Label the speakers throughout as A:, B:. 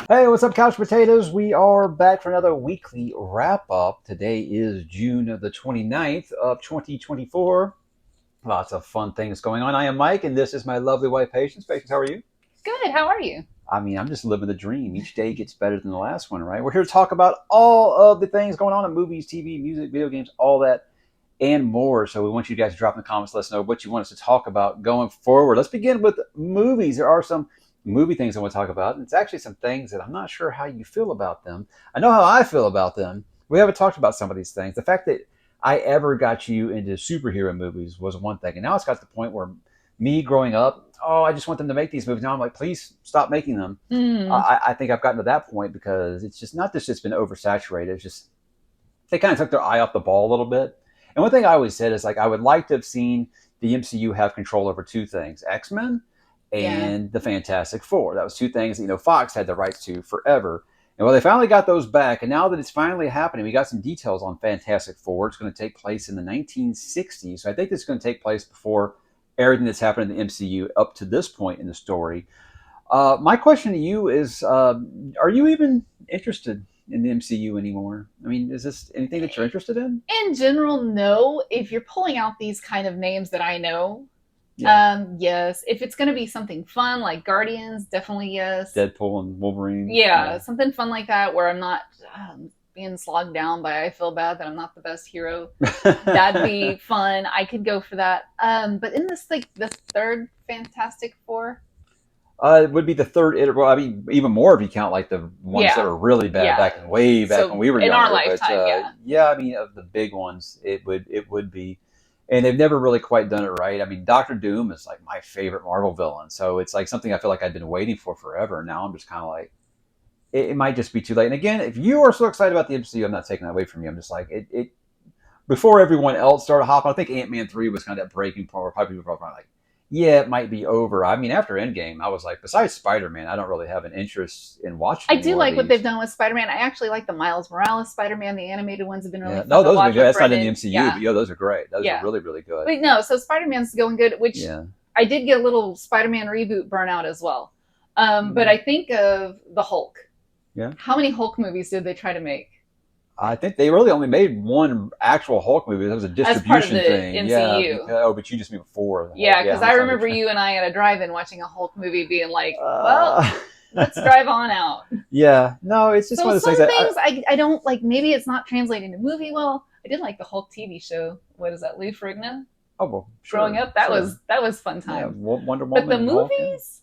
A: Hey, what's up, Couch Potatoes? We are back for another weekly wrap up. Today is June the 29th of 2024. Lots of fun things going on. I am Mike, and this is my lovely wife, Patience. Patience, how are you?
B: Good. How are you?
A: I'm just living the dream. Each day gets better than the last one, right? We're here to talk about all of the things going on in movies, TV, music, video games, all that and more. So we want you guys to drop in the comments, let us know what you want us to talk about going forward. Let's begin with movies. There are some movie things I want to talk about, and it's actually some things that I'm not sure how you feel about them. I know how I feel about them. We haven't talked about some of these things. The fact that I ever got you into superhero movies was one thing, and now it's got to the point where me growing up, oh, I just want them to make these movies. Now I'm like, please stop making them.
B: Mm.
A: I think I've gotten to that point because it's just not just it's been oversaturated. It's just they kind of took their eye off the ball a little bit. And one thing I always said is like I would like to have seen the MCU have control over two things: X-Men
B: Yeah.
A: and the Fantastic Four. That was two things that, Fox had the rights to forever. And well, they finally got those back, and now that it's finally happening, we got some details on Fantastic Four. It's going to take place in the 1960s. So I think this is going to take place before everything that's happened in the MCU up to this point in the story. My question to you is: are you even interested in the MCU anymore? I mean, is this anything that you're interested in?
B: In general, no. If you're pulling out these kind of names that I know,
A: Yeah,
B: yes. If it's going to be something fun like Guardians, definitely yes.
A: Deadpool and Wolverine.
B: Yeah,
A: Yeah,
B: something fun like that where I'm not being slogged down by I feel bad that I'm not the best hero. That'd be fun. I could go for that. But in this third Fantastic Four,
A: it would be the third iteration. Well, I mean, even more if you count like the ones that
B: yeah,
A: are really bad
B: yeah.
A: back and way back when
B: So
A: we were
B: in our
A: younger. But
B: lifetime, yeah.
A: yeah, I mean, of the big ones, it would be, and they've never really quite done it right. I mean, Doctor Doom is like my favorite Marvel villain, so it's like something I feel like I've been waiting for forever. Now I'm just kind of like, it might just be too late. And again, if you are so excited about the MCU, I'm not taking that away from you. I'm just like it before everyone else started hopping. I think Ant-Man 3 was kind of that breaking point where probably people were like, yeah, it might be over. I mean, after Endgame, I was like, besides Spider-Man, I don't really have an interest in
B: I
A: watching any
B: do
A: more of
B: like what they've
A: these.
B: done with Spider-Man. I actually like the Miles Morales Spider-Man. The animated ones have been really
A: Yeah,
B: fun
A: no,
B: to
A: those have been
B: watch
A: good.
B: with
A: That's not in the
B: Brendan.
A: MCU,
B: Yeah,
A: but yeah, those are great. Those are
B: yeah.
A: really, really good.
B: But no, so Spider-Man's going good, which
A: Yeah.
B: I did get a little Spider-Man reboot burnout as well. But
A: Mm,
B: I think of the Hulk.
A: yeah.
B: How many Hulk movies did they try to make
A: I think they really only made one actual Hulk movie. That was a
B: as part of
A: distribution
B: the
A: thing. Yeah,
B: MCU?
A: because but you just mean before the Hulk.
B: Yeah,
A: Yeah,
B: because
A: I'm
B: I
A: just not a big
B: remember
A: fan.
B: you and I at a drive-in watching a Hulk movie, being like, "Well,
A: Uh,
B: let's drive on out."
A: yeah, no, it's just
B: So
A: one of those things
B: some
A: that
B: things I don't like. Maybe it's not translating to movie well. I did like the Hulk TV show. What is that? Lou Ferrigno?
A: oh well,
B: Growing
A: sure,
B: up, that
A: sure.
B: was fun
A: Yeah,
B: time.
A: Wonder
B: But
A: Woman
B: the
A: and Hulk. Yeah.
B: movies,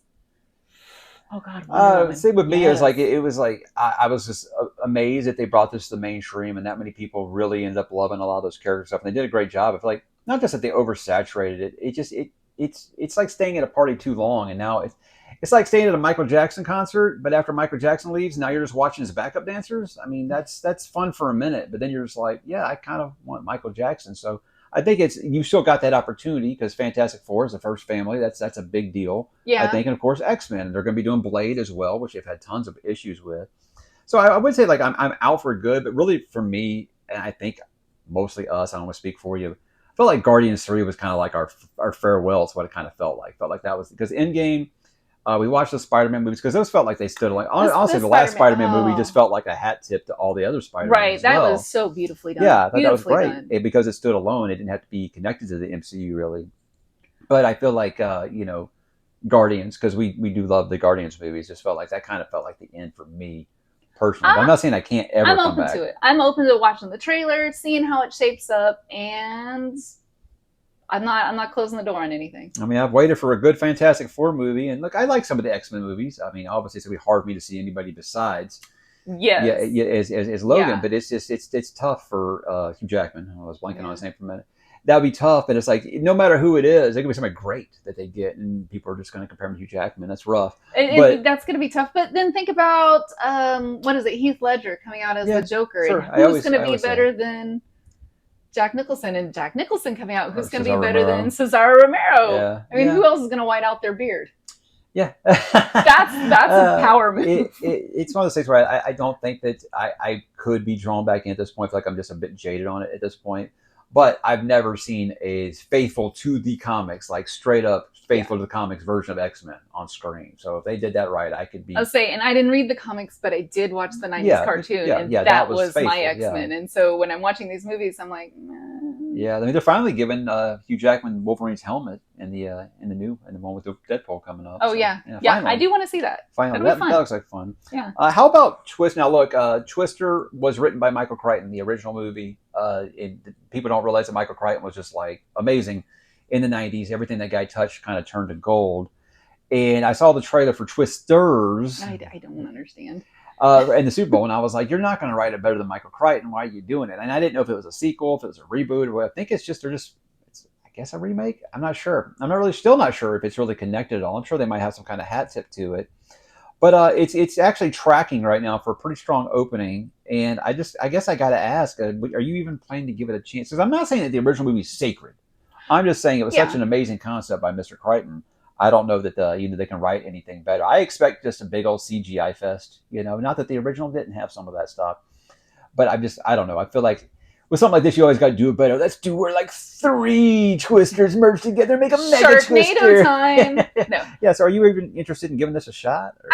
B: oh god, Wonder Woman,
A: Same with me. It was like
B: yes,
A: I was just amazed that they brought this to the mainstream, and that many people really ended up loving a lot of those character stuff. And they did a great job. I feel like not just that they oversaturated it. It's like staying at a party too long, and now it's like staying at a Michael Jackson concert, but after Michael Jackson leaves, now you're just watching his backup dancers. I mean, that's fun for a minute, but then you're just like, yeah, I kind of want Michael Jackson. So I think it's you still got that opportunity because Fantastic Four is the first family. That's a big deal. I
B: yeah.
A: think, and of course X Men. They're going to be doing Blade as well, which they've had tons of issues with. So I would say like I'm out for good, but really for me, and I think mostly us. I don't want to speak for you. I felt like Guardians 3 was kind of like our farewell. It's what it kind of felt like. Felt like that was because Endgame. We watched the Spider-Man movies because those felt like they stood like honestly
B: This
A: the last
B: Spider-Man,
A: Spider-Man movie just
B: oh,
A: felt like a hat tip to all the other Spider-Mans
B: right,
A: as
B: that was
A: well.
B: so beautifully done,
A: Yeah, I thought that was
B: beautifully
A: great
B: done.
A: because it stood alone. It didn't have to be connected to the MCU really. But I feel like Guardians because we do love the Guardians movies. Just felt like that kind of felt like the end for me personally. But I'm
B: I,
A: not saying I can't ever
B: I'm
A: come
B: open
A: back.
B: to it. I'm open to watching the trailer, seeing how it shapes up, and I'm not closing the door on anything.
A: I mean, I've waited for a good Fantastic Four movie, and look, I like some of the X-Men movies. I mean, obviously, it's gonna be hard for me to see anybody besides
B: Yes,
A: as Logan,
B: yeah.
A: but it's just it's tough for Hugh Jackman. I was blanking on his name for a minute. That would be tough, but it's like no matter who it is, it could be somebody great that they get, and people are just going to compare him to Hugh Jackman. That's rough, but
B: That's going to be tough. But then think about what is it? Heath Ledger coming out as the
A: yeah,
B: Joker, and
A: sure.
B: who's going to
A: I
B: be
A: always say
B: better than Jack Nicholson? And Jack Nicholson coming out,
A: or
B: who's going to
A: Cesar
B: be better than
A: Romero.
B: Cesar Romero?
A: Yeah,
B: I mean,
A: yeah,
B: who else is going to white out their beard?
A: yeah.
B: That's a power move.
A: It's one of those things where I don't think that I could be drawn back in at this point. I feel like I'm just a bit jaded on it at this point. but I've never seen a faithful to the comics, like straight up
B: Yeah.
A: faithful to the comics version of X-Men on screen. So if they did that right, I could
B: I'll
A: be.
B: say, and I didn't read the comics, but I did watch the 90s
A: Yeah,
B: cartoon,
A: yeah,
B: and
A: yeah. That
B: that
A: was
B: was my
A: faithful. Yeah,
B: X-Men. And so when I'm watching these movies, I'm like, nah.
A: yeah. I mean, they're finally giving Hugh Jackman Wolverine's helmet in the one with the Deadpool coming up.
B: Oh,
A: So
B: yeah.
A: yeah,
B: Yeah, I
A: finally.
B: do want to see that.
A: Finally,
B: That'll be
A: that
B: fun.
A: looks like fun.
B: Yeah.
A: How about Twist? Now, look, Twister was written by Michael Crichton, the original movie. People don't realize that Michael Crichton was just like amazing in the '90s. Everything that guy touched kind of turned to gold. And I saw the trailer for Twisters
B: I don't understand.
A: in the Super Bowl, and I was like, "You're not going to write it better than Michael Crichton. Why are you doing it?" And I didn't know if it was a sequel, if it was a reboot, or what. I think it's just it's, I guess, a remake. I'm not sure. I'm not really still not sure if it's really connected at all. I'm sure they might have some kind of hat tip to it. But it's actually tracking right now for a pretty strong opening, and I guess I got to ask: are you even planning to give it a chance? Because I'm not saying that the original movie is sacred. I'm just saying it was such
B: Yeah.
A: an amazing concept by Mr. Crichton. I don't know that they can write anything better. I expect just a big old CGI fest. Not that the original didn't have some of that stuff, but I don't know. I feel like with something like this, you always got to do it better. Let's do where like 3 twisters merge together, make a mega
B: Sharknado
A: twister.
B: time. No.
A: Yeah. So, are you even interested in giving this a shot? Or?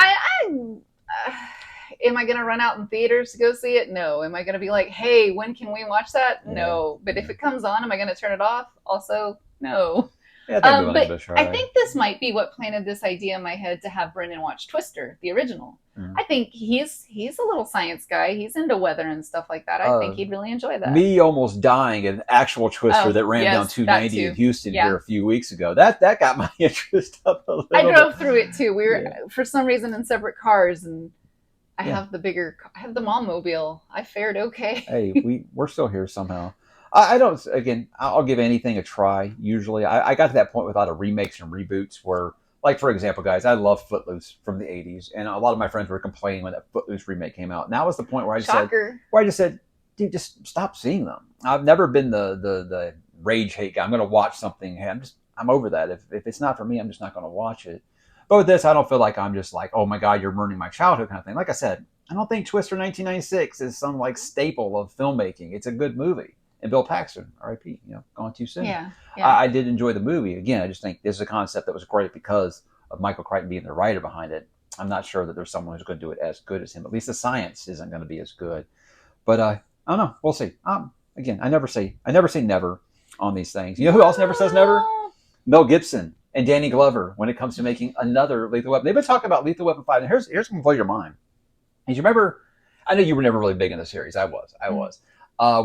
B: Am I going to run out in theaters to go see it? No. Am I going to be like, hey, when can we watch that?
A: Yeah.
B: No. But if it comes on, am I going to turn it off? Also, no.
A: Yeah, I think
B: But I think this might be what planted this idea in my head to have Brendan watch Twister, the original.
A: Mm.
B: I think he's a little science guy. He's into weather and stuff like that. I think he'd really enjoy that.
A: Me almost dying an actual Twister that ran down 290 in Houston here a few weeks ago. That got my interest up a little bit.
B: I drove through it too. We were for some reason in separate cars, and I have the mom-mobile. I fared okay.
A: Hey, we're still here somehow. I don't. Again, I'll give anything a try. Usually, I got to that point with a lot of remakes and reboots where, like for example, guys, I love Footloose from the '80s, and a lot of my friends were complaining when that Footloose remake came out. And that was the point where I just said, dude, just stop seeing them. I've never been the rage hate guy. I'm going to watch something. Hey, I'm over that. If it's not for me, I'm just not going to watch it. But with this, I don't feel like I'm just like, oh my God, you're ruining my childhood kind of thing. Like I said, I don't think Twister 1996 is some like staple of filmmaking. It's a good movie. And Bill Paxton, R.I.P., gone too soon.
B: Yeah.
A: I did enjoy the movie. Again, I just think this is a concept that was great because of Michael Crichton being the writer behind it. I'm not sure that there's someone who's going to do it as good as him. At least the science isn't going to be as good. But I don't know. We'll see. Again, I never say never on these things. You know who else never says never? Mel Gibson and Danny Glover when it comes to making another Lethal Weapon. They've been talking about Lethal Weapon 5. And here's going to blow your mind. And you remember, I know you were never really big in the series. I was.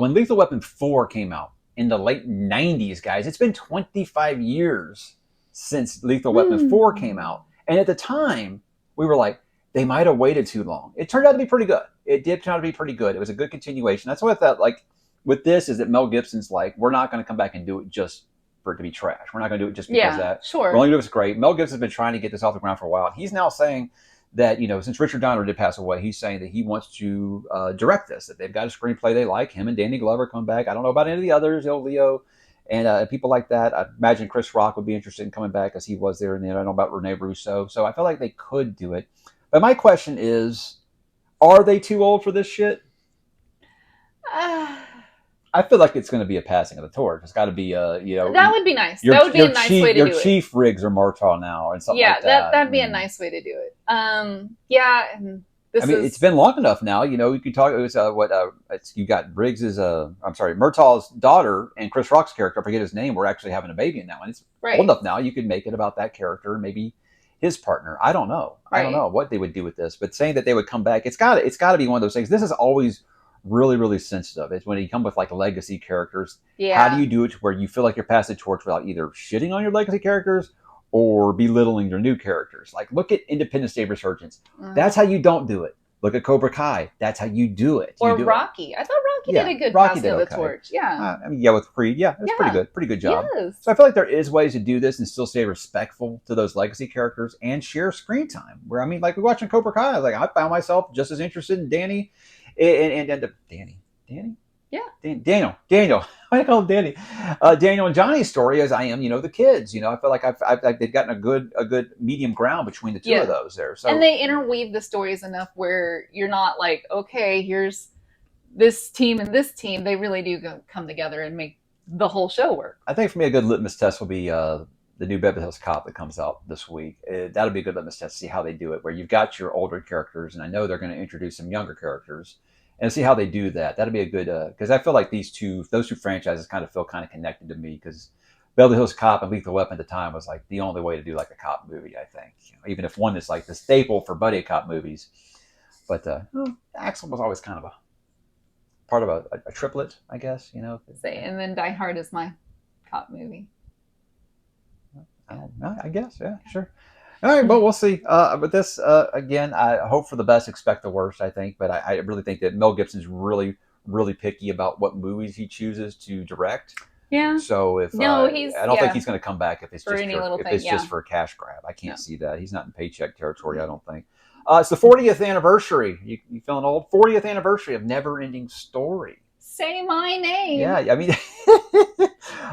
A: When Lethal Weapon 4 came out in the late 90s, guys, it's been 25 years since Lethal Weapon 4 came out. And at the time, we were like, they might have waited too long. It turned out to be pretty good. It did turn out to be pretty good. It was a good continuation. That's what I thought, like, with this, is that Mel Gibson's like, we're not going to come back and do it just for it to be trash. We're not going to do it just because of that.
B: Sure.
A: We're only going to do it great. Mel Gibson's been trying to get this off the ground for a while. He's now saying that, since Richard Donner did pass away, he's saying that he wants to direct this, that they've got a screenplay they like. Him and Danny Glover come back. I don't know about any of the others, Leo, and people like that. I imagine Chris Rock would be interested in coming back as he was there. And I don't know about Rene Russo. So I feel like they could do it. But my question is, are they too old for this shit? I feel like it's going to be a passing of the torch. It's got to be,
B: that would be nice. That would be a nice way to do it.
A: Your chief rigs are Murtaugh now, and something like that.
B: Yeah, that'd be a nice way to do it. And
A: it's been long enough now. You could talk. It was you got Riggs's. Murtaugh's daughter and Chris Rock's character. I forget his name. We're actually having a baby in that one. It's old enough now. You could make it about that character, maybe his partner. I don't know. I don't know what they would do with this, but saying that they would come back, it's got to be one of those things. This is always really, really sensitive. It's when you come with like legacy characters.
B: Yeah.
A: How do you do it to where you feel like you're passing the torch without either shitting on your legacy characters or belittling your new characters? Like, look at Independence Day Resurgence. That's how you don't do it. Look at Cobra Kai. That's how you do it.
B: Or Rocky. I thought Rocky did a good passing of the torch. Yeah.
A: With Creed. Yeah, it was pretty good. Pretty good job.
B: Yes.
A: So I feel like there is ways to do this and still stay respectful to those legacy characters and share screen time. Where, like we're watching Cobra Kai. I was like, I found myself just as interested in Danny and Danny?
B: Yeah.
A: Daniel. I call him Danny. Daniel and Johnny's story as I am, the kids. I feel like they've gotten a good medium ground between the two of those there. So,
B: and they interweave the stories enough where you're not like, okay, here's this team and this team. They really do come together and make the whole show work.
A: I think for me, a good litmus test will be the new Beverly Hills Cop that comes out this week. That'll be a good litmus test to see how they do it, where you've got your older characters, and I know they're going to introduce some younger characters, and see how they do that. That'll be a good, because I feel like those two franchises kind of feel kind of connected to me, because Beverly Hills Cop and Lethal Weapon at the time was like the only way to do like a cop movie, I think. Even if one is like the staple for buddy cop movies. But Axel was always kind of a part of a triplet, I guess,
B: And then Die Hard is my cop movie.
A: I don't know. I guess, yeah, sure. All right, but we'll see. But this, again, I hope for the best, expect the worst, I think. But I really think that Mel Gibson's really, really picky about what movies he chooses to direct.
B: Yeah.
A: So I don't think he's going to come back if it's just for a cash grab. I can't see that. He's not in paycheck territory, I don't think. It's the 40th anniversary. You feeling old? 40th anniversary of Never Ending Story.
B: Say my name.
A: Yeah, I mean,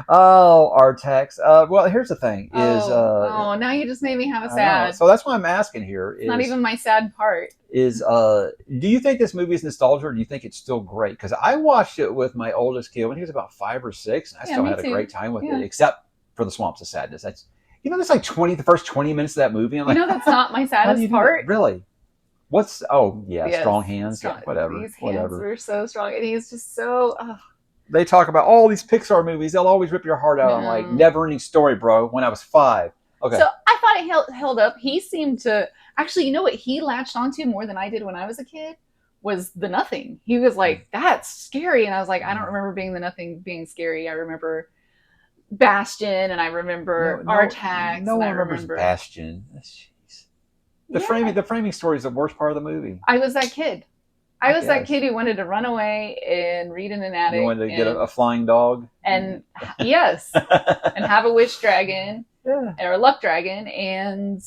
A: our text. Well, here's the thing:
B: now you just made me have a sad.
A: So that's why I'm asking here.
B: It's not even my sad part.
A: Do you think this movie is nostalgia, or do you think it's still great? Because I watched it with my oldest kid when he was about 5 or 6, and I still had a great time with it, except for the Swamps of Sadness. That's like the first 20 minutes of that movie. I'm like,
B: that's not my saddest part.
A: Really? Strong hands. Whatever.
B: These hands were so strong, and he's just so.
A: They talk about all these Pixar movies. They'll always rip your heart out. I'm like, Never Ending Story, bro. When I was 5. Okay.
B: So I thought it held up. He seemed to actually, what he latched onto more than I did when I was a kid was The Nothing. He was like, "That's scary," and I was like, "I don't remember The Nothing being scary. I remember Bastion, and I remember Artax.
A: No one remembers Bastion. The framing story is the worst part of the movie.
B: I was that kid. I was that kid who wanted to run away and read in an attic.
A: You wanted to get a flying dog?
B: And yes. And have a wish dragon.
A: Yeah.
B: Or a luck dragon. And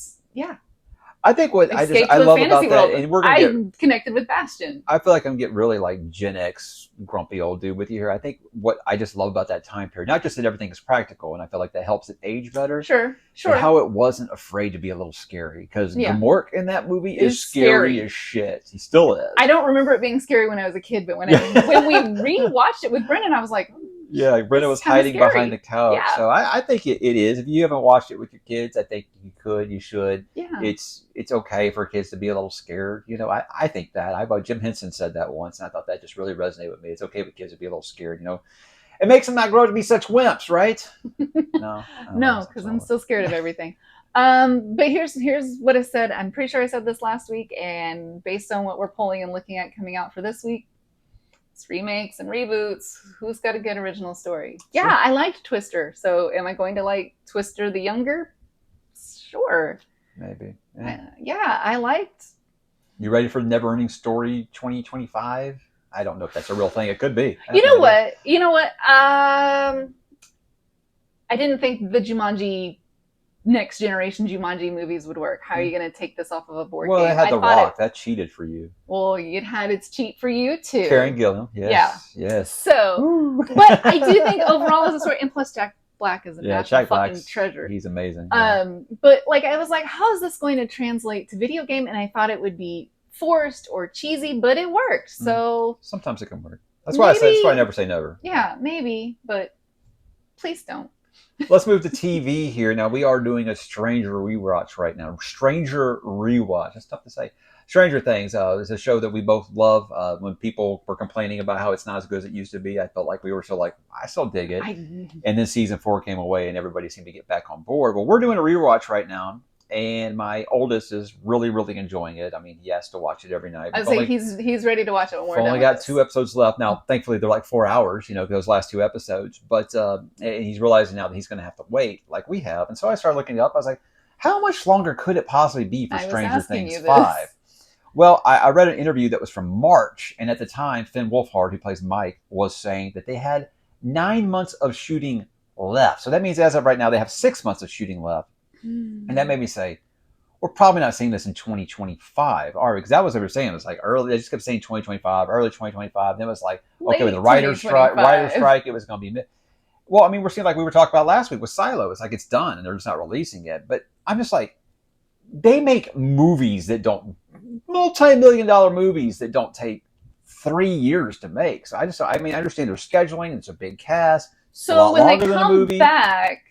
A: I think what I love about that, and
B: I connected with Bastion.
A: I feel like I'm getting really like Gen X grumpy old dude with you here. I think what I just love about that time period, not just that everything is practical, and I feel like that helps it age better.
B: Sure.
A: But how it wasn't afraid to be a little scary, because Gamork in that movie is scary as shit. He still is.
B: I don't remember it being scary when I was a kid, but when we rewatched it with Brendan, I was like,
A: yeah, Brenda was hiding behind the couch. Yeah. So I think it is. If you haven't watched it with your kids, I think you should.
B: Yeah.
A: It's okay for kids to be a little scared. I think that. Jim Henson said that once, and I thought that just really resonated with me. It's okay for kids to be a little scared. It makes them not grow to be such wimps, right? No.
B: No, because I'm still scared of everything. But here's what I said. I'm pretty sure I said this last week, and based on what we're pulling and looking at coming out for this week, it's remakes and reboots. Who's got a good original story? Sure. Yeah, I liked Twister. So am I going to like Twister the Younger? Sure.
A: Maybe.
B: Yeah, I liked.
A: You ready for Never Ending Story 2025? I don't know if that's a real thing. It could be.
B: You know what? I didn't think the next generation Jumanji movies would work. How are you going to take this off of a board game?
A: Well, it had The Rock. That cheated for you.
B: Well, it had its cheat for you, too.
A: Karen Gillan. Yes.
B: Yeah.
A: Yes.
B: So, but I do think overall as a story, and plus Jack Black is a national fucking treasure.
A: He's amazing. Yeah.
B: But I was like, how is this going to translate to video game? And I thought it would be forced or cheesy, but it worked. So
A: sometimes it can work. That's why I never say never.
B: Yeah, maybe, but please don't.
A: Let's move to TV here. Now, we are doing a Stranger Rewatch right now. Stranger Rewatch. It's tough to say. Stranger Things is a show that we both love. When people were complaining about how it's not as good as it used to be, I felt like we were still like, I still dig it. And then season 4 came away and everybody seemed to get back on board. Well, we're doing a rewatch right now. And my oldest is really, really enjoying it. I mean, he has to watch it every night.
B: I was like, he's ready to watch it when we're done.
A: We've only got 2 episodes left. Now, thankfully, they're like 4 hours, those last 2 episodes. But and he's realizing now that he's going to have to wait like we have. And so I started looking it up. I was like, how much longer could it possibly be for Stranger Things 5? Well, I read an interview that was from March. And at the time, Finn Wolfhard, who plays Mike, was saying that they had 9 months of shooting left. So that means as of right now, they have 6 months of shooting left. And that made me say, we're probably not seeing this in 2025. All right, because that was what they were saying. It was like early, they just kept saying 2025, early 2025. Then it was like, okay, with the writer's strike, it was going to be Well, I mean, we're seeing like we were talking about last week with Silo. It's like it's done and they're just not releasing it. But I'm just like, they make movies that don't, multi-million-dollar movies that don't take 3 years to make. So I understand their scheduling. It's a big cast.
B: So when they
A: longer than a
B: come
A: movie.
B: back,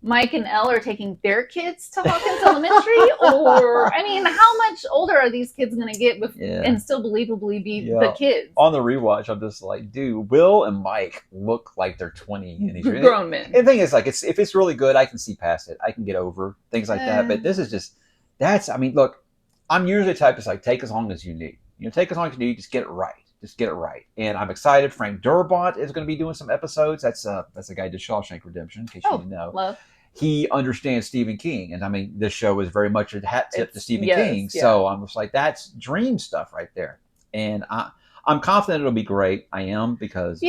B: Mike and Elle are taking their kids to Hawkins Elementary, or I mean, how much older are these kids going to get and still believably be the kids?
A: On the rewatch, I'm just like, dude, Will and Mike look like they're 20 in these
B: grown men.
A: And the thing is, like, if it's really good, I can see past it. I can get over things like that. But this is just I mean, look, I'm usually the type that's like, take as long as you need. Take as long as you need. Just get it right. Just get it right. And I'm excited. Frank Durbont is going to be doing some episodes. That's a guy who did Shawshank Redemption, in case you didn't know.
B: Love.
A: He understands Stephen King. And I mean, this show is very much a hat tip to Stephen King. Yeah. So I'm just like, that's dream stuff right there. And I'm confident it'll be great. I am, because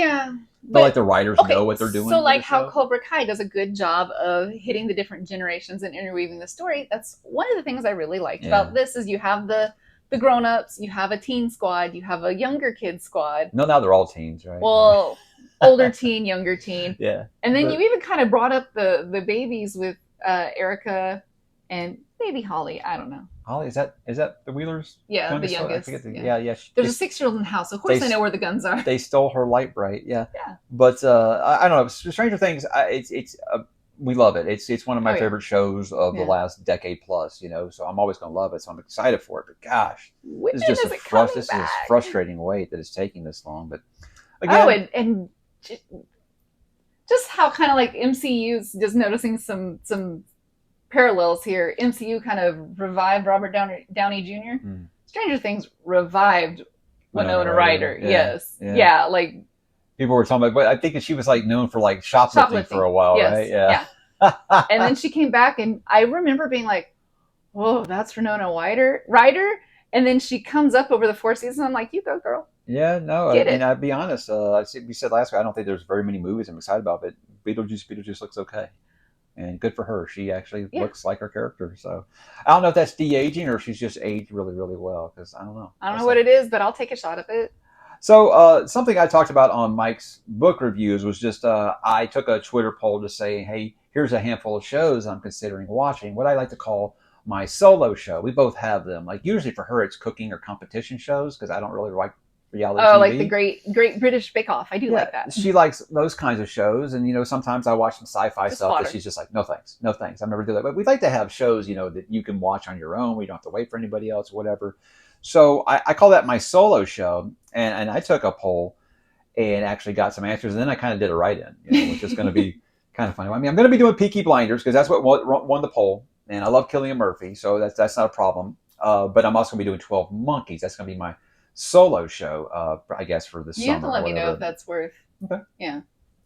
A: like the writers know what they're doing.
B: So like how Cobra Kai does a good job of hitting the different generations and interweaving the story. That's one of the things I really liked about this is you have the grown-ups, you have a teen squad, you have a younger kid squad.
A: No, now they're all teens, right?
B: Well, older teen, younger teen.
A: Yeah.
B: And then you even kind of brought up the babies with Erica and maybe Holly. I don't know.
A: Holly, is that the Wheelers?
B: Yeah, the youngest.
A: Yeah.
B: There's a 6-year-old in the house. Of course I know where the guns are.
A: They stole her light bright. Yeah. But I don't know. Stranger Things, it's we love it. It's one of my favorite shows of the last decade plus, so I'm always going to love it. So I'm excited for it. But gosh, this is just a frustrating wait that it's taking this long. But again,
B: and just how kind of like MCU's just noticing some parallels here. MCU kind of revived Robert Downey Jr. Stranger Things revived Winona Ryder. Yes. Yeah. Like
A: people were talking about, but I think that she was like known for like shoplifting for a while, right? Yeah.
B: And then she came back, and I remember being like, "Whoa, that's Winona Ryder." And then she comes up over the 4 seasons. I'm like, "You go, girl."
A: Yeah, no, and I'll be honest. We said last week, I don't think there's very many movies I'm excited about, but Beetlejuice looks okay. And good for her. She actually looks like her character. So I don't know if that's de-aging or she's just aged really, really well, because I don't know.
B: I don't know what it is, but I'll take a shot at it.
A: So something I talked about on Mike's book reviews was just I took a Twitter poll to say, hey, here's a handful of shows I'm considering watching, what I like to call my solo show. We both have them. Like usually for her, it's cooking or competition shows, because I don't really like reality TV.
B: Like the Great British Bake Off. I do like that.
A: She likes those kinds of shows. And, sometimes I watch some sci-fi stuff that she's just like, no thanks. I'll never do that. But we'd like to have shows, that you can watch on your own. We don't have to wait for anybody else or whatever. So I call that my solo show. And I took a poll and actually got some answers. And then I kind of did a write-in, which is going to be kind of funny. I mean, I'm going to be doing Peaky Blinders because that's what won the poll. And I love Cillian Murphy. So that's not a problem. But I'm also going to be doing 12 Monkeys. That's going to be my solo show, I guess, for the summer.
B: You have to let me know if that's worth.
A: Okay.
B: Yeah.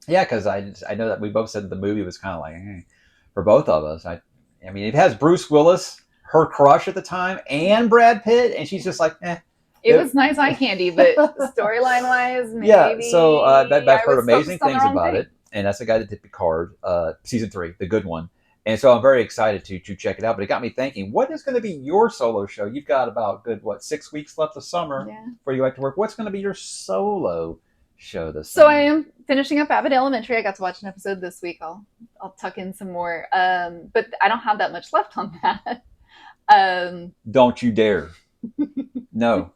A: Yeah, because I know that we both said that the movie was kind of like for both of us. I mean, it has Bruce Willis, her crush at the time, and Brad Pitt, and she's just like,
B: It was nice eye candy, but storyline wise, maybe.
A: Yeah. So I've heard amazing things about it, and that's the guy that did Picard, season 3, the good one. And so I'm very excited to check it out. But it got me thinking, what is going to be your solo show? You've got about 6 weeks left of summer before you have to work. What's going to be your solo show this summer?
B: So I am finishing up Abbott Elementary. I got to watch an episode this week. I'll tuck in some more. But I don't have that much left on that.
A: Don't you dare. No.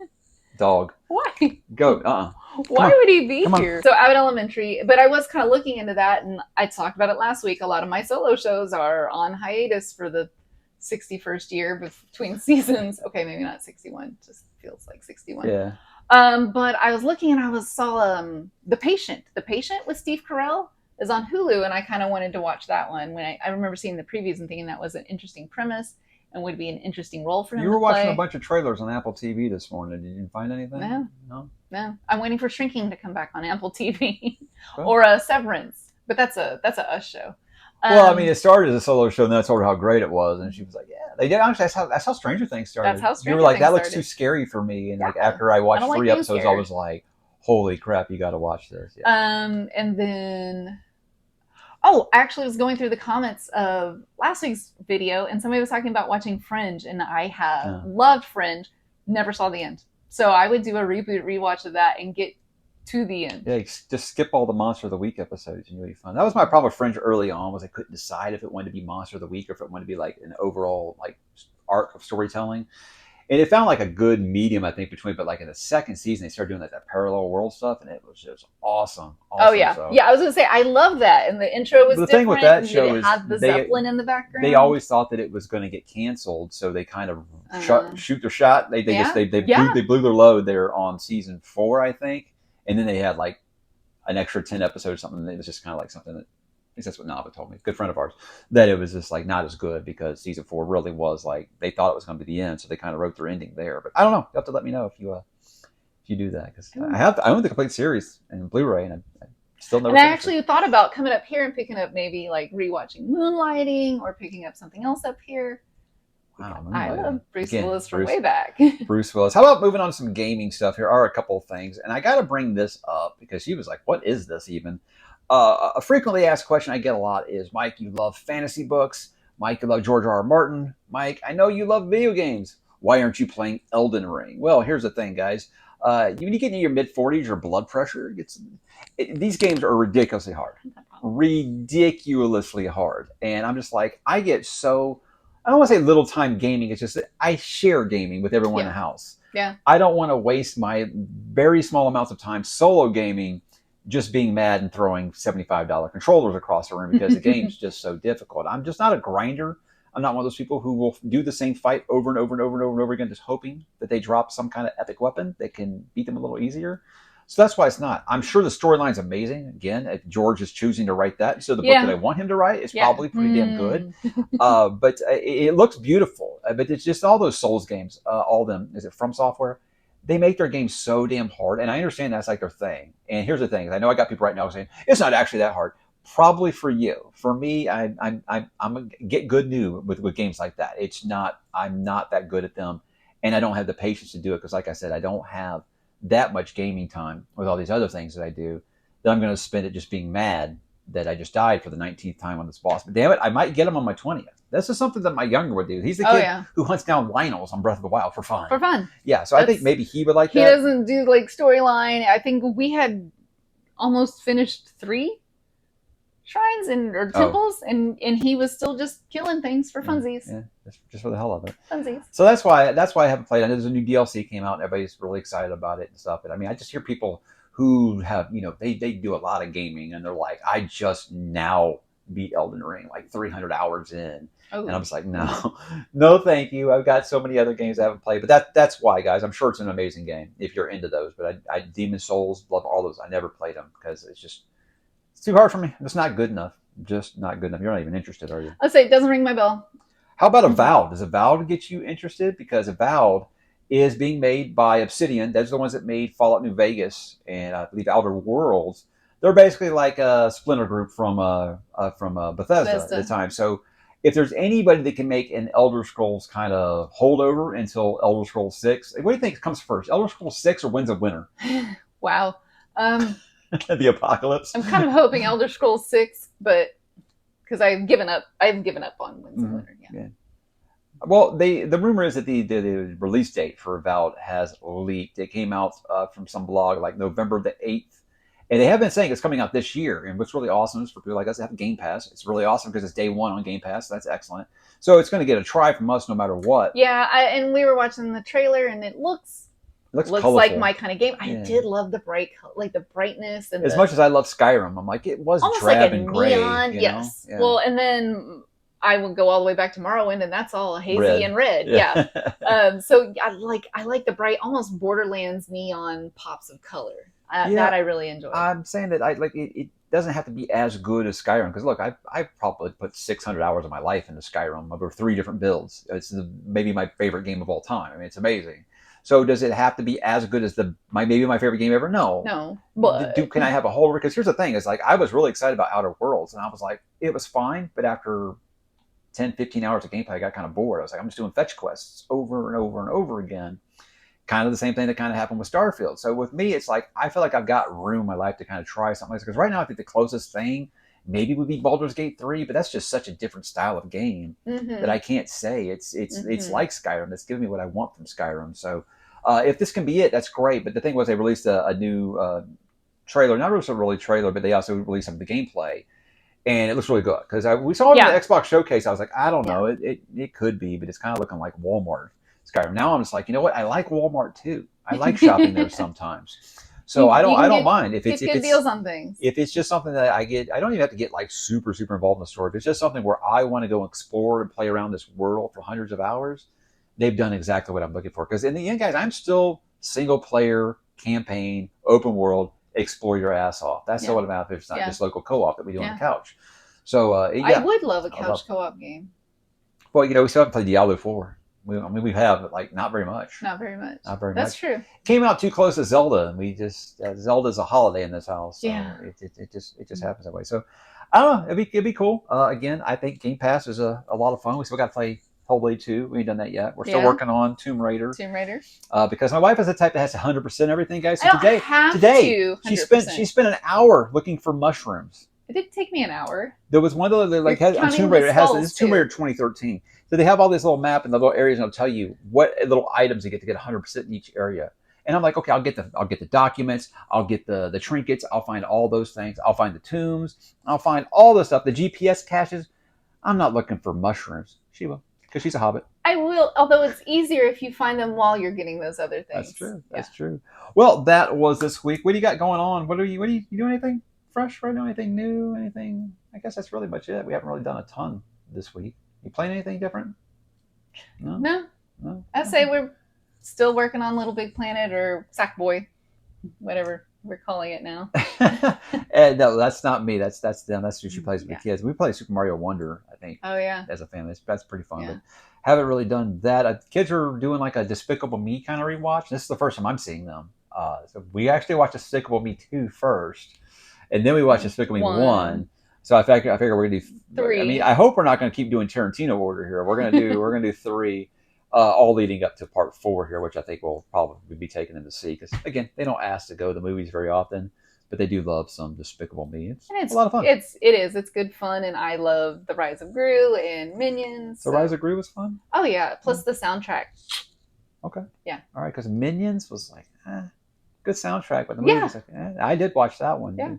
A: Dog.
B: Why?
A: Go.
B: Why would he be here? So Abbott Elementary, but I was kind of looking into that, and I talked about it last week. A lot of my solo shows are on hiatus for the 61st year between seasons. Okay, maybe not 61. Just feels like 61.
A: Yeah.
B: But I was looking and I saw The Patient. The Patient with Steve Carell is on Hulu, and I kind of wanted to watch that one. When I remember seeing the previews and thinking that was an interesting premise and would be an interesting role for him.
A: You were watching a bunch of trailers on Apple TV this morning. Did you find anything?
B: No. I'm waiting for Shrinking to come back on Apple TV or Severance, but that's a Us show.
A: Well, I mean, it started as a solo show, and then I told her how great it was, and she was like, "Yeah, they did." Actually, that's how Stranger Things started.
B: That's how Stranger
A: You were like,
B: Things
A: "That looks
B: started.
A: too scary for me," and like after I watched 3 episodes, I was like, "Holy crap, you got to watch this!" Yeah.
B: And then. Oh, actually, I was going through the comments of last week's video, and somebody was talking about watching Fringe, and I have loved Fringe, never saw the end. So I would do a rewatch of that and get to the end.
A: Yeah, just skip all the Monster of the Week episodes, and you'll be fun. That was my problem with Fringe early on, was I couldn't decide if it wanted to be Monster of the Week or if it wanted to be like an overall like arc of storytelling. And it found like a good medium, I think, between. But like in the second season, they started doing like that parallel world stuff, and it was just awesome.
B: Oh
A: Awesome.
B: yeah,
A: So,
B: yeah. I was gonna say I love that, and the intro
A: but
B: was
A: the thing with
B: different,
A: that
B: and it
A: show is
B: had the Zeppelin in the
A: they
B: background.
A: always thought that it was going to get canceled, so they kind of
B: Uh,
A: shoot their shot. They just
B: yeah,
A: blew
B: yeah.
A: they blew their load there on season 4, I think, and then they had like an extra 10 episodes or something. It was just kind of like something that, at least that's what Nava told me, good friend of ours, that it was just like not as good because season 4 really was like they thought it was going to be the end, so they kind of wrote their ending there. But I don't know. You have to let me know if you do that because I own the complete series in Blu-ray and I still never.
B: And I
A: finished
B: actually
A: it.
B: thought about coming up here and picking up maybe like rewatching Moonlighting or picking up something else up here.
A: Wow,
B: I love Bruce
A: Again,
B: Willis from way back.
A: Bruce Willis. How about moving on to some gaming stuff? Here are a couple of things, and I got to bring this up because she was like, "What is this even?" A frequently asked question I get a lot is, "Mike, you love fantasy books. Mike, you love George R. R. Martin. Mike, I know you love video games. Why aren't you playing Elden Ring?" Well, here's the thing, guys. When you get into your mid-40s, your blood pressure gets. These games are ridiculously hard, ridiculously hard, and I'm just like, I get so. I don't want to say little time gaming. It's just that I share gaming with everyone in the house.
B: Yeah.
A: I don't want to waste my very small amounts of time solo gaming just being mad and throwing $75 controllers across the room because the game's just so difficult. I'm just not a grinder. I'm not one of those people who will do the same fight over and over and over and over and over again, just hoping that they drop some kind of epic weapon that can beat them a little easier. So that's why it's not. I'm sure the storyline's amazing. Again, if George is choosing to write that instead of the book that I want him to write, it's probably pretty damn good. But it looks beautiful. But it's just all those Souls games, all of them. Is it From Software? They make their games so damn hard, and I understand that's like their thing. And here's the thing: I know I got people right now saying it's not actually that hard. Probably for you. For me, I'm a get good new with games like that. It's not. I'm not that good at them, and I don't have the patience to do it because, like I said, I don't have that much gaming time with all these other things that I do that I'm going to spend it just being mad that I just died for the 19th time on this boss. But damn it, I might get him on my 20th. This is something that my younger would do. He's the kid who hunts down Lionels on Breath of the Wild for fun.
B: For fun.
A: Yeah, so I think maybe he would like that.
B: He doesn't do like storyline. I think we had almost finished 3 shrines or temples, and he was still just killing things for funsies.
A: Yeah, just for the hell of it.
B: Funsies.
A: So that's why I haven't played. I know there's a new DLC came out, and everybody's really excited about it and stuff. But I mean, I just hear people who have, they do a lot of gaming, and they're like, I just now beat Elden Ring like 300 hours in. Oh. And I'm just like, no, thank you. I've got so many other games I haven't played. But that's why, guys. I'm sure it's an amazing game if you're into those. But I Demon Souls, love all those. I never played them because it's too hard for me. It's not good enough. Just not good enough. You're not even interested, are you?
B: I'll say it doesn't ring my bell.
A: How about Avowed? Does Avowed get you interested? Because Avowed is being made by Obsidian. That's the ones that made Fallout New Vegas and I believe Outer Worlds. They're basically like a splinter group from Bethesda at the time. So if there's anybody that can make an Elder Scrolls kind of holdover until Elder Scrolls 6, what do you think comes first? Elder Scrolls 6 or Winds of Winter?
B: Wow.
A: The apocalypse.
B: I'm kind of hoping Elder Scrolls 6, but because I've given up on Winds of Winter. Yeah.
A: Well, the rumor is that the release date for Avowed has leaked. It came out from some blog like November the 8th. And they have been saying it's coming out this year. And what's really awesome is for people like us that have Game Pass. It's really awesome because it's day 1 on Game Pass. So that's excellent. So it's going to get a try from us no matter what.
B: Yeah, and we were watching the trailer, and it looks like my kind of game. I did love the brightness and
A: as much as I love Skyrim, I'm like, it was
B: almost
A: drab
B: like a
A: and gray.
B: Neon. Yes. Yeah. Well, and then I would go all the way back to Morrowind, and that's all hazy and red. Yeah. So I like the bright, almost Borderlands neon pops of color. That I really enjoy. I'm
A: saying that I like it. It doesn't have to be as good as Skyrim because look, I probably put 600 hours of my life into Skyrim over 3 different builds. It's maybe my favorite game of all time. I mean, it's amazing. So does it have to be as good as maybe my favorite game ever? No.
B: But
A: can I have a whole? Because here's the thing: is like I was really excited about Outer Worlds, and I was like, it was fine, but after 10, 15 hours of gameplay, I got kind of bored. I was like, I'm just doing fetch quests over and over and over again. Kind of the same thing that kind of happened with Starfield. So with me, it's like I feel like I've got room in my life to kind of try something like this. Because right now, I think the closest thing maybe would be Baldur's Gate 3, but that's just such a different style of game that I can't say it's like Skyrim. It's giving me what I want from Skyrim. So if this can be it, that's great. But the thing was, they released a new trailer, not really a trailer, but they also released some of the gameplay. And it looks really good because we saw it in the Xbox showcase. I was like, I don't know, it could be, but it's kind of looking like Walmart Skyrim. Now I'm just like, you know what? I like Walmart too. I like shopping there sometimes. So
B: You
A: I
B: can
A: don't mind if
B: get
A: it's
B: good deals on things.
A: if it's just something that I get. I don't even have to get like super involved in the store. If it's just something where I want to go explore and play around this world for hundreds of hours, they've done exactly what I'm looking for. Because in the end, guys, I'm still single player campaign, open world, explore your ass off. That's still what I'm after. It's not just local co-op that we do on the couch. So
B: I would love a couch co-op game.
A: Well, we still haven't played Diablo 4. We have, but like not very much.
B: Not very much.
A: That's
B: true.
A: Came out too close to Zelda, and we just Zelda's a holiday in this house. So it just happens that way. So I don't know. It'd be cool. Again, I think Game Pass is a lot of fun. We still got to play Hellblade 2. We ain't done that yet. We're still working on Tomb Raider. Because my wife is the type that has 100% everything, guys. So today she spent an hour looking for mushrooms.
B: It did take me an hour.
A: There was one of the like has on Tomb Raider. It has this Tomb Raider 2013. So they have all this little map and the little areas, and it'll tell you what little items you get to get 100% in each area. And I'm like, okay, I'll get the documents, I'll get the trinkets, I'll find all those things, I'll find the tombs, I'll find all the stuff, the GPS caches. I'm not looking for mushrooms. She will, because she's a hobbit.
B: I will, although it's easier if you find them while you're getting those other things.
A: That's true. That's true. Well, that was this week. What do you got going on? What are you doing anything fresh right now? Anything new? Anything? I guess that's really much it. We haven't really done a ton this week. You playing anything different?
B: No. I say we're still working on Little Big Planet or Sackboy, whatever we're calling it now.
A: And no, that's not me. That's them. That's who she plays with the kids. We play Super Mario Wonder, I think.
B: Oh yeah.
A: As a family, that's pretty fun. But haven't really done that. Kids are doing like a Despicable Me kind of rewatch. This is the first time I'm seeing them. So we actually watched Despicable Me 2 first, and then we watched Despicable Me 1. So I figure we're gonna do 3. I mean, I hope we're not gonna keep doing Tarantino order here. We're gonna do 3, all leading up to part 4 here, which I think will probably be taking them to see. Because again, they don't ask to go to the movies very often, but they do love some Despicable Me. It's a lot of fun.
B: It's good fun, and I love The Rise of Gru and Minions.
A: The Rise of Gru was fun.
B: Oh yeah, plus the soundtrack.
A: Okay.
B: Yeah.
A: All right, because Minions was like good soundtrack, but the movie was like I did watch that one.
B: Yeah.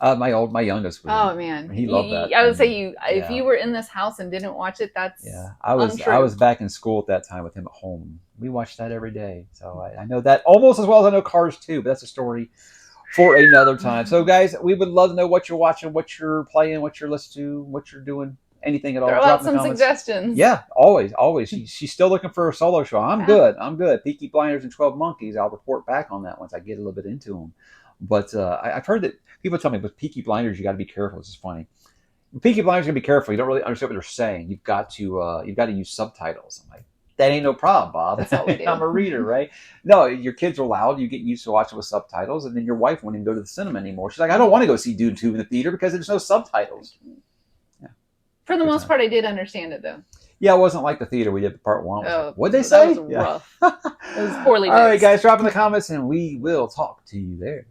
A: My youngest.
B: Oh man,
A: he loved that.
B: I would say if you were in this house and didn't watch it, that's
A: I was back in school at that time with him at home. We watched that every day, so I know that almost as well as I know Cars 2. But that's a story for another time. So guys, we would love to know what you're watching, what you're playing, what you're listening to, what you're doing, anything at all.
B: Throw out some suggestions.
A: Yeah, always. She's still looking for a solo show. I'm good. Peaky Blinders and 12 Monkeys. I'll report back on that once I get a little bit into them. But I've heard that people tell me with Peaky Blinders you got to be careful. This is funny. With Peaky Blinders, you got to be careful. You don't really understand what they're saying. You've got to use subtitles. I'm like, that ain't no problem, Bob.
B: That's all we do.
A: I'm a reader, right? No, your kids are loud. You get used to watching with subtitles, and then your wife won't even go to the cinema anymore. She's like, I don't want to go see Dune 2 in the theater because there's no subtitles. Yeah.
B: For the most part, I did understand it though.
A: Yeah, it wasn't like the theater we did for part 1. What'd they
B: say?
A: That
B: was rough. It was poorly mixed.
A: All right, guys, drop in the comments, and we will talk to you there.